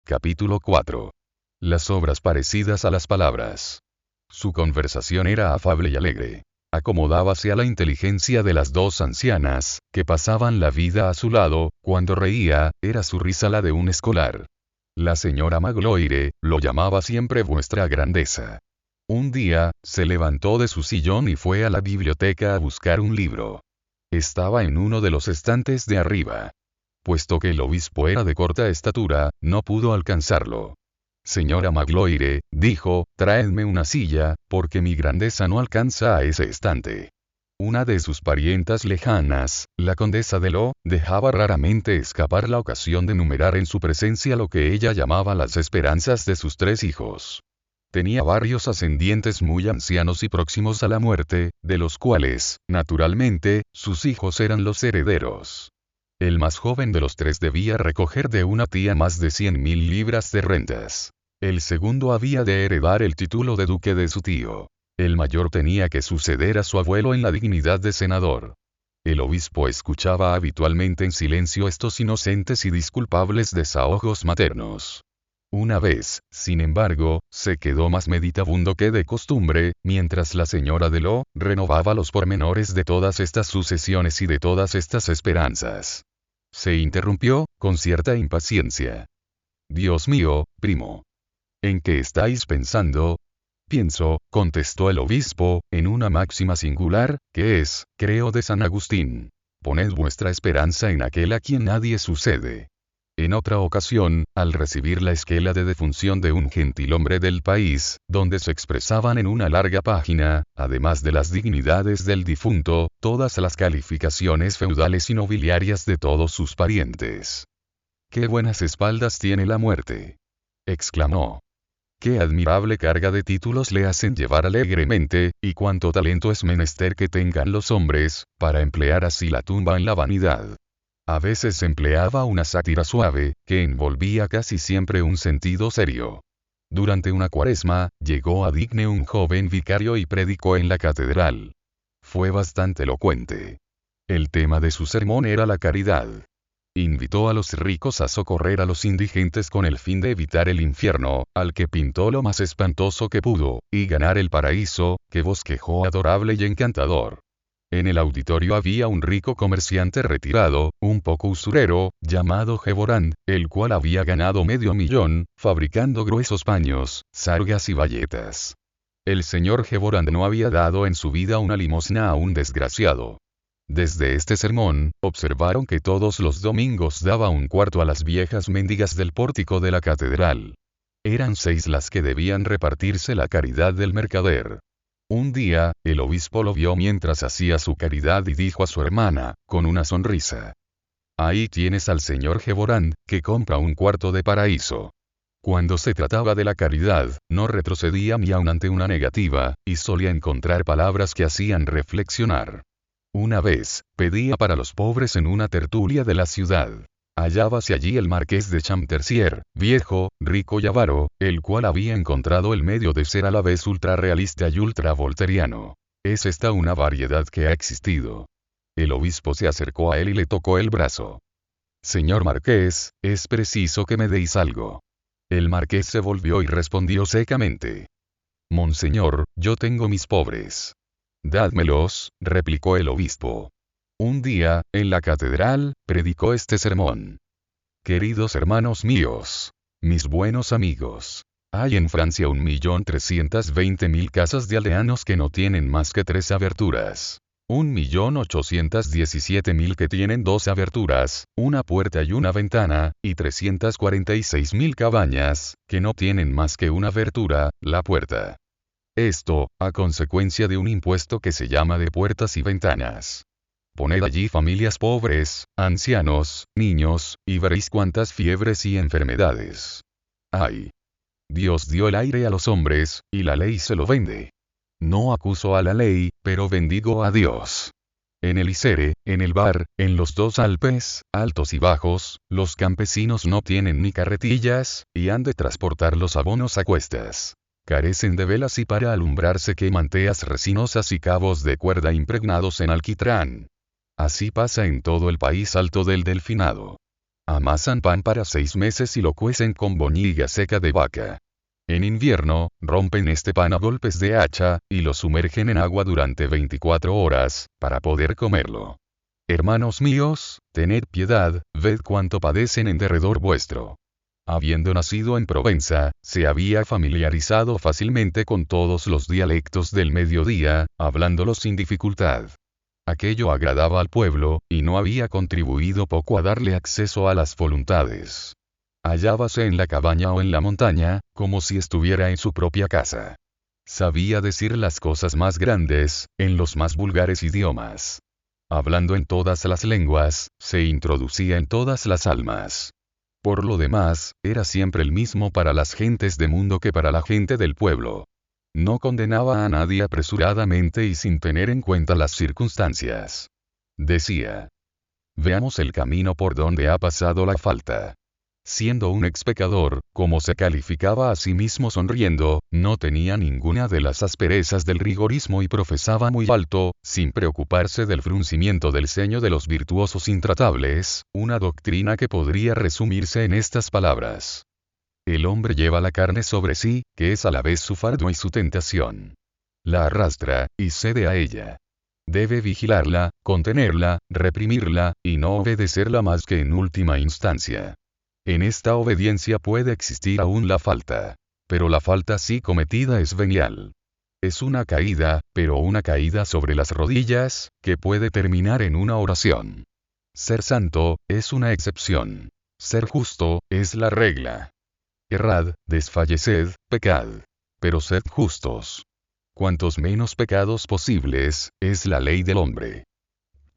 Capítulo 4. Las obras parecidas a las palabras. Su conversación era afable y alegre. Acomodábase a la inteligencia de las dos ancianas, que pasaban la vida a su lado. Cuando reía, era su risa la de un escolar. La señora Magloire lo llamaba siempre vuestra grandeza. Un día, se levantó de su sillón y fue a la biblioteca a buscar un libro. Estaba en uno de los estantes de arriba. Puesto que el obispo era de corta estatura, no pudo alcanzarlo. Señora Magloire, dijo, traedme una silla, porque mi grandeza no alcanza a ese estante. Una de sus parientas lejanas, la condesa de Lo, dejaba raramente escapar la ocasión de enumerar en su presencia lo que ella llamaba las esperanzas de sus 3 hijos. Tenía varios ascendientes muy ancianos y próximos a la muerte, de los cuales, naturalmente, sus hijos eran los herederos. El más joven de los 3 debía recoger de una tía más de 100.000 libras de rentas. El segundo había de heredar el título de duque de su tío. El mayor tenía que suceder a su abuelo en la dignidad de senador. El obispo escuchaba habitualmente en silencio estos inocentes y disculpables desahogos maternos. Una vez, sin embargo, se quedó más meditabundo que de costumbre, mientras la señora de Lo renovaba los pormenores de todas estas sucesiones y de todas estas esperanzas. Se interrumpió, con cierta impaciencia. Dios mío, primo. ¿En qué estáis pensando? Pienso, contestó el obispo, en una máxima singular, que es, creo, de San Agustín. Poned vuestra esperanza en aquel a quien nadie sucede. En otra ocasión, al recibir la esquela de defunción de un gentilhombre del país, donde se expresaban en una larga página, además de las dignidades del difunto, todas las calificaciones feudales y nobiliarias de todos sus parientes. ¡Qué buenas espaldas tiene la muerte!, exclamó. ¡Qué admirable carga de títulos le hacen llevar alegremente, y cuánto talento es menester que tengan los hombres, para emplear así la tumba en la vanidad! A veces empleaba una sátira suave, que envolvía casi siempre un sentido serio. Durante una cuaresma, llegó a Digne un joven vicario y predicó en la catedral. Fue bastante elocuente. El tema de su sermón era la caridad. Invitó a los ricos a socorrer a los indigentes con el fin de evitar el infierno, al que pintó lo más espantoso que pudo, y ganar el paraíso, que bosquejó adorable y encantador. En el auditorio había un rico comerciante retirado, un poco usurero, llamado Gevorand, el cual había ganado $500,000, fabricando gruesos paños, sargas y bayetas. El señor Gevorand no había dado en su vida una limosna a un desgraciado. Desde este sermón, observaron que todos los domingos daba un cuarto a las viejas mendigas del pórtico de la catedral. Eran 6 las que debían repartirse la caridad del mercader. Un día, el obispo lo vio mientras hacía su caridad y dijo a su hermana, con una sonrisa: «Ahí tienes al señor Gevorand, que compra un cuarto de paraíso». Cuando se trataba de la caridad, no retrocedía ni aun ante una negativa, y solía encontrar palabras que hacían reflexionar. Una vez, pedía para los pobres en una tertulia de la ciudad. Hallábase allí el marqués de Champtercier, viejo, rico y avaro, el cual había encontrado el medio de ser a la vez ultrarrealista y ultravolteriano. Es esta una variedad que ha existido. El obispo se acercó a él y le tocó el brazo. «Señor marqués, es preciso que me deis algo». El marqués se volvió y respondió secamente: «Monseñor, yo tengo mis pobres». «Dádmelos», replicó el obispo. Un día, en la catedral, predicó este sermón: «Queridos hermanos míos, mis buenos amigos, hay en Francia 1.320.000 casas de aldeanos que no tienen más que 3 aberturas. 1.817.000 que tienen 2 aberturas, una puerta y una ventana, y 346.000 cabañas, que no tienen más que una abertura, la puerta. Esto, a consecuencia de un impuesto que se llama de puertas y ventanas. Poned allí familias pobres, ancianos, niños, y veréis cuántas fiebres y enfermedades. ¡Ay! Dios dio el aire a los hombres, y la ley se lo vende. No acuso a la ley, pero bendigo a Dios. En el Isere, en el Var, en los 2 Alpes, altos y bajos, los campesinos no tienen ni carretillas, y han de transportar los abonos a cuestas. Carecen de velas y para alumbrarse queman teas resinosas y cabos de cuerda impregnados en alquitrán. Así pasa en todo el país alto del Delfinado. Amasan pan para 6 meses y lo cuecen con boñiga seca de vaca. En invierno, rompen este pan a golpes de hacha, y lo sumergen en agua durante 24 horas, para poder comerlo. Hermanos míos, tened piedad, ved cuánto padecen en derredor vuestro. Habiendo nacido en Provenza, se había familiarizado fácilmente con todos los dialectos del mediodía, hablándolos sin dificultad. Aquello agradaba al pueblo, y no había contribuido poco a darle acceso a las voluntades. Hallábase en la cabaña o en la montaña, como si estuviera en su propia casa. Sabía decir las cosas más grandes, en los más vulgares idiomas. Hablando en todas las lenguas, se introducía en todas las almas. Por lo demás, era siempre el mismo para las gentes de mundo que para la gente del pueblo. No condenaba a nadie apresuradamente y sin tener en cuenta las circunstancias. Decía: veamos el camino por donde ha pasado la falta. Siendo un ex pecador, como se calificaba a sí mismo sonriendo, no tenía ninguna de las asperezas del rigorismo y profesaba muy alto, sin preocuparse del fruncimiento del ceño de los virtuosos intratables, una doctrina que podría resumirse en estas palabras: el hombre lleva la carne sobre sí, que es a la vez su fardo y su tentación. La arrastra, y cede a ella. Debe vigilarla, contenerla, reprimirla, y no obedecerla más que en última instancia. En esta obediencia puede existir aún la falta. Pero la falta así cometida es venial. Es una caída, pero una caída sobre las rodillas, que puede terminar en una oración. Ser santo, es una excepción. Ser justo, es la regla. Errad, desfalleced, pecad. Pero sed justos. Cuantos menos pecados posibles, es la ley del hombre.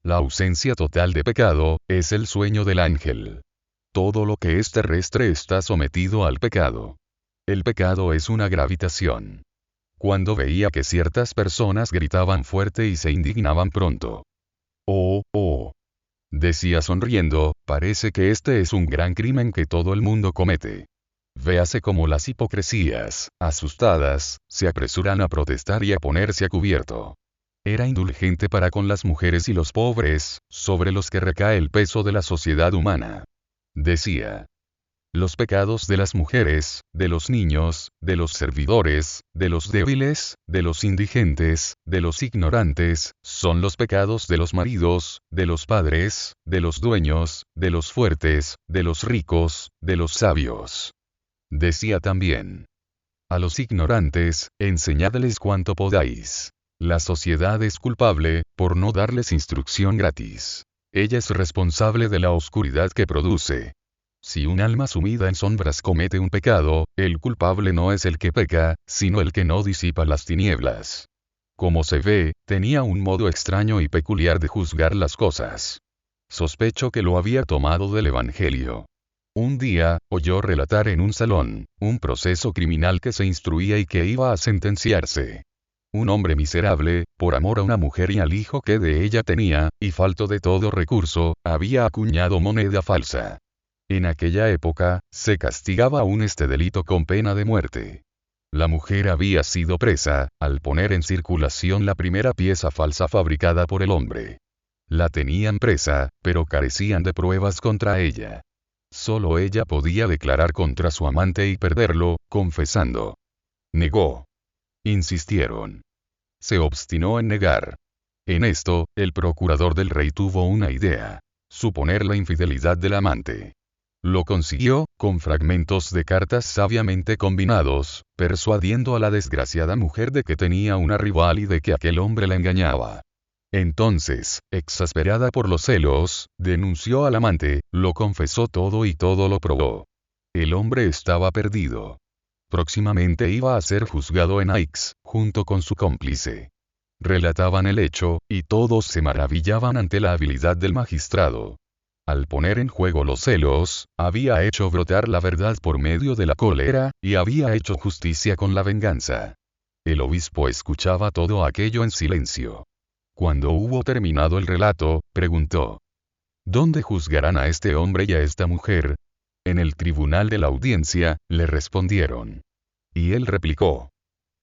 La ausencia total de pecado, es el sueño del ángel. Todo lo que es terrestre está sometido al pecado. El pecado es una gravitación. Cuando veía que ciertas personas gritaban fuerte y se indignaban pronto. Oh, oh. Decía sonriendo, parece que este es un gran crimen que todo el mundo comete. Véase cómo las hipocresías, asustadas, se apresuran a protestar y a ponerse a cubierto. Era indulgente para con las mujeres y los pobres, sobre los que recae el peso de la sociedad humana. Decía: los pecados de las mujeres, de los niños, de los servidores, de los débiles, de los indigentes, de los ignorantes, son los pecados de los maridos, de los padres, de los dueños, de los fuertes, de los ricos, de los sabios. Decía también: a los ignorantes, enseñadles cuanto podáis. La sociedad es culpable, por no darles instrucción gratis. Ella es responsable de la oscuridad que produce. Si un alma sumida en sombras comete un pecado, el culpable no es el que peca, sino el que no disipa las tinieblas. Como se ve, tenía un modo extraño y peculiar de juzgar las cosas. Sospecho que lo había tomado del Evangelio. Un día, oyó relatar en un salón, un proceso criminal que se instruía y que iba a sentenciarse. Un hombre miserable, por amor a una mujer y al hijo que de ella tenía, y falto de todo recurso, había acuñado moneda falsa. En aquella época, se castigaba aún este delito con pena de muerte. La mujer había sido presa, al poner en circulación la primera pieza falsa fabricada por el hombre. La tenían presa, pero carecían de pruebas contra ella. Solo ella podía declarar contra su amante y perderlo, confesando. Negó. Insistieron. Se obstinó en negar. En esto, el procurador del rey tuvo una idea: suponer la infidelidad del amante. Lo consiguió, con fragmentos de cartas sabiamente combinados, persuadiendo a la desgraciada mujer de que tenía una rival y de que aquel hombre la engañaba. Entonces, exasperada por los celos, denunció al amante, lo confesó todo y todo lo probó. El hombre estaba perdido. Próximamente iba a ser juzgado en Aix, junto con su cómplice. Relataban el hecho, y todos se maravillaban ante la habilidad del magistrado. Al poner en juego los celos, había hecho brotar la verdad por medio de la cólera, y había hecho justicia con la venganza. El obispo escuchaba todo aquello en silencio. Cuando hubo terminado el relato, preguntó: ¿dónde juzgarán a este hombre y a esta mujer? En el tribunal de la audiencia, le respondieron. Y él replicó: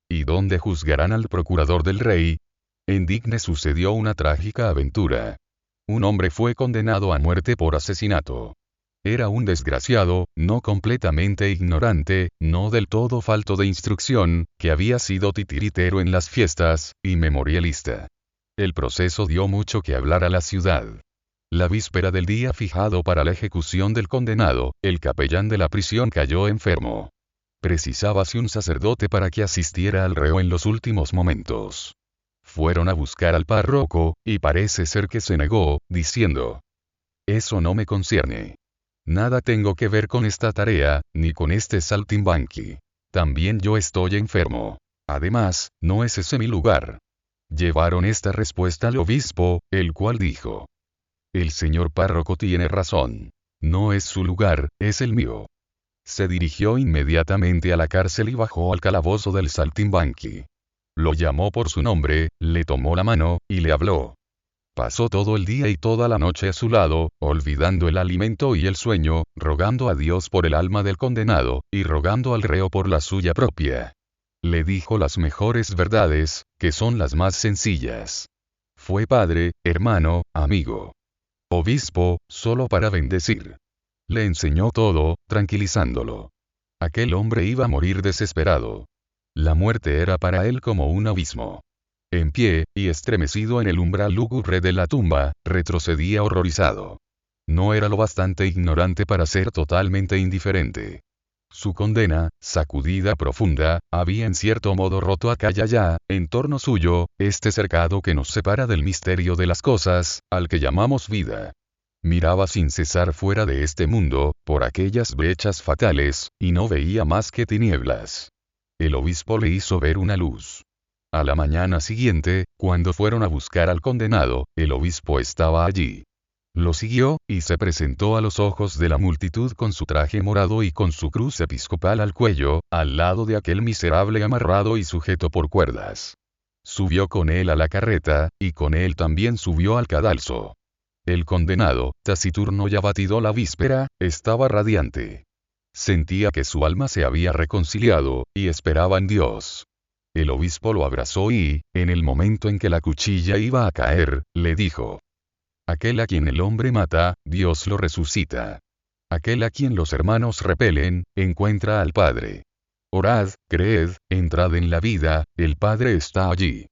¿y dónde juzgarán al procurador del rey? En Digne sucedió una trágica aventura. Un hombre fue condenado a muerte por asesinato. Era un desgraciado, no completamente ignorante, no del todo falto de instrucción, que había sido titiritero en las fiestas, y memorialista. El proceso dio mucho que hablar a la ciudad. La víspera del día fijado para la ejecución del condenado, el capellán de la prisión cayó enfermo. Precisábase un sacerdote para que asistiera al reo en los últimos momentos. Fueron a buscar al párroco, y parece ser que se negó, diciendo: «Eso no me concierne. Nada tengo que ver con esta tarea, ni con este saltimbanqui. También yo estoy enfermo. Además, no es ese mi lugar». Llevaron esta respuesta al obispo, el cual dijo: «El señor párroco tiene razón. No es su lugar, es el mío». Se dirigió inmediatamente a la cárcel y bajó al calabozo del saltimbanqui. Lo llamó por su nombre, le tomó la mano, y le habló. Pasó todo el día y toda la noche a su lado, olvidando el alimento y el sueño, rogando a Dios por el alma del condenado, y rogando al reo por la suya propia. Le dijo las mejores verdades, que son las más sencillas. Fue padre, hermano, amigo. Obispo, solo para bendecir. Le enseñó todo, tranquilizándolo. Aquel hombre iba a morir desesperado. La muerte era para él como un abismo. En pie, y estremecido en el umbral lúgubre de la tumba, retrocedía horrorizado. No era lo bastante ignorante para ser totalmente indiferente. Su condena, sacudida profunda, había en cierto modo roto acá y allá, en torno suyo, este cercado que nos separa del misterio de las cosas, al que llamamos vida. Miraba sin cesar fuera de este mundo, por aquellas brechas fatales, y no veía más que tinieblas. El obispo le hizo ver una luz. A la mañana siguiente, cuando fueron a buscar al condenado, el obispo estaba allí. Lo siguió, y se presentó a los ojos de la multitud con su traje morado y con su cruz episcopal al cuello, al lado de aquel miserable amarrado y sujeto por cuerdas. Subió con él a la carreta, y con él también subió al cadalso. El condenado, taciturno y abatido la víspera, estaba radiante. Sentía que su alma se había reconciliado, y esperaba en Dios. El obispo lo abrazó y, en el momento en que la cuchilla iba a caer, le dijo: «Aquel a quien el hombre mata, Dios lo resucita. Aquel a quien los hermanos repelen, encuentra al Padre. Orad, creed, entrad en la vida, el Padre está allí».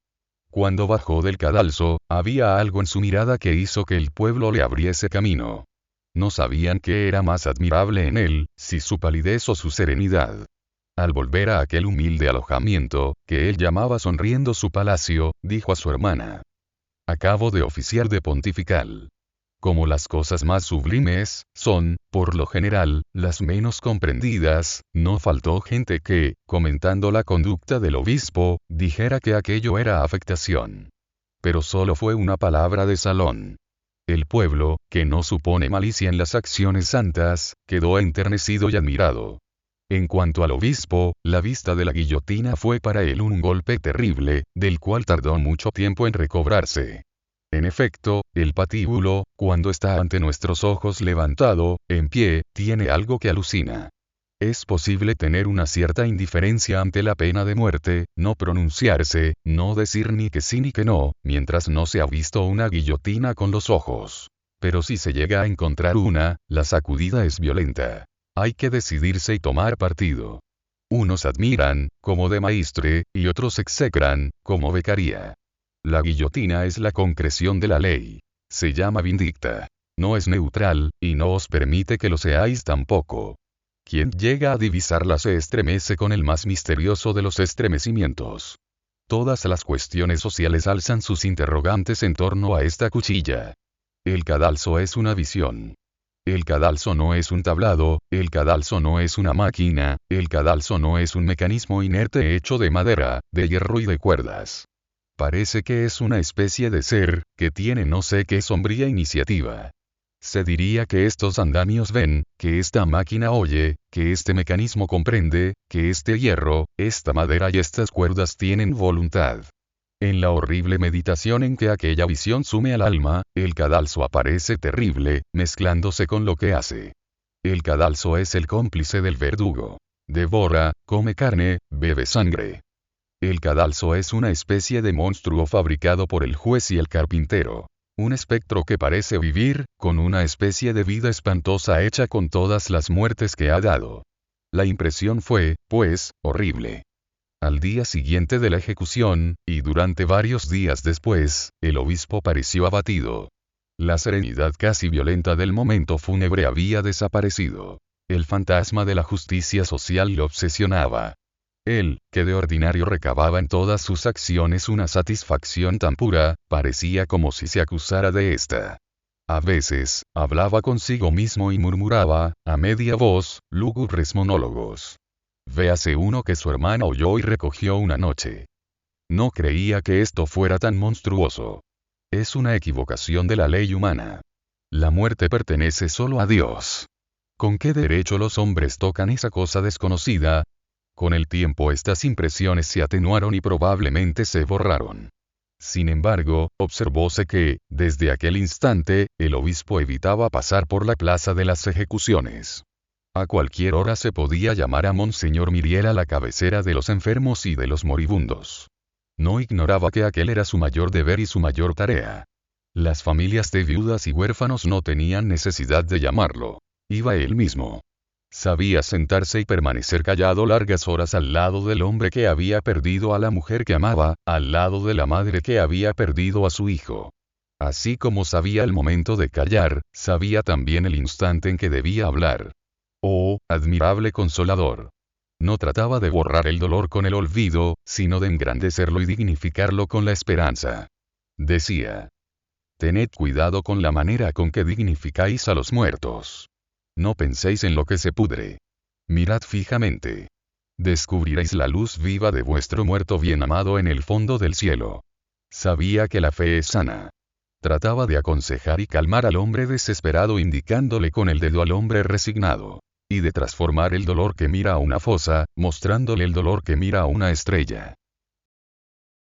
Cuando bajó del cadalso, había algo en su mirada que hizo que el pueblo le abriese camino. No sabían qué era más admirable en él, si su palidez o su serenidad. Al volver a aquel humilde alojamiento, que él llamaba sonriendo su palacio, dijo a su hermana: «Acabo de oficiar de pontifical. Como las cosas más sublimes, son, por lo general, las menos comprendidas, no faltó gente que, comentando la conducta del obispo, dijera que aquello era afectación. Pero solo fue una palabra de salón. El pueblo, que no supone malicia en las acciones santas, quedó enternecido y admirado. En cuanto al obispo, la vista de la guillotina fue para él un golpe terrible, del cual tardó mucho tiempo en recobrarse. En efecto, el patíbulo, cuando está ante nuestros ojos levantado, en pie, tiene algo que alucina. Es posible tener una cierta indiferencia ante la pena de muerte, no pronunciarse, no decir ni que sí ni que no, mientras no se ha visto una guillotina con los ojos. Pero si se llega a encontrar una, la sacudida es violenta. Hay que decidirse y tomar partido. Unos admiran, como de maistre, y otros execran, como becaría. La guillotina es la concreción de la ley. Se llama vindicta. No es neutral, y no os permite que lo seáis tampoco. Quien llega a divisarla se estremece con el más misterioso de los estremecimientos. Todas las cuestiones sociales alzan sus interrogantes en torno a esta cuchilla. El cadalso es una visión. El cadalso no es un tablado, el cadalso no es una máquina, el cadalso no es un mecanismo inerte hecho de madera, de hierro y de cuerdas. Parece que es una especie de ser, que tiene no sé qué sombría iniciativa. Se diría que estos andamios ven, que esta máquina oye, que este mecanismo comprende, que este hierro, esta madera y estas cuerdas tienen voluntad. En la horrible meditación en que aquella visión sume al alma, el cadalso aparece terrible, mezclándose con lo que hace. El cadalso es el cómplice del verdugo. Devora, come carne, bebe sangre. El cadalso es una especie de monstruo fabricado por el juez y el carpintero. Un espectro que parece vivir, con una especie de vida espantosa hecha con todas las muertes que ha dado. La impresión fue, pues, horrible. Al día siguiente de la ejecución, y durante varios días después, el obispo pareció abatido. La serenidad casi violenta del momento fúnebre había desaparecido. El fantasma de la justicia social lo obsesionaba. Él, que de ordinario recababa en todas sus acciones una satisfacción tan pura, parecía como si se acusara de esta. A veces, hablaba consigo mismo y murmuraba, a media voz, lúgubres monólogos. Véase uno que su hermana oyó y recogió una noche. No creía que esto fuera tan monstruoso. Es una equivocación de la ley humana. La muerte pertenece solo a Dios. ¿Con qué derecho los hombres tocan esa cosa desconocida? Con el tiempo estas impresiones se atenuaron y probablemente se borraron. Sin embargo, observóse que, desde aquel instante, el obispo evitaba pasar por la plaza de las ejecuciones. A cualquier hora se podía llamar a Monseñor Myriel a la cabecera de los enfermos y de los moribundos. No ignoraba que aquel era su mayor deber y su mayor tarea. Las familias de viudas y huérfanos no tenían necesidad de llamarlo. Iba él mismo. Sabía sentarse y permanecer callado largas horas al lado del hombre que había perdido a la mujer que amaba, al lado de la madre que había perdido a su hijo. Así como sabía el momento de callar, sabía también el instante en que debía hablar. Oh, admirable consolador. No trataba de borrar el dolor con el olvido, sino de engrandecerlo y dignificarlo con la esperanza. Decía: tened cuidado con la manera con que dignificáis a los muertos. No penséis en lo que se pudre. Mirad fijamente. Descubriréis la luz viva de vuestro muerto bien amado en el fondo del cielo. Sabía que la fe es sana. Trataba de aconsejar y calmar al hombre desesperado indicándole con el dedo al hombre resignado. Y de transformar el dolor que mira a una fosa, mostrándole el dolor que mira a una estrella.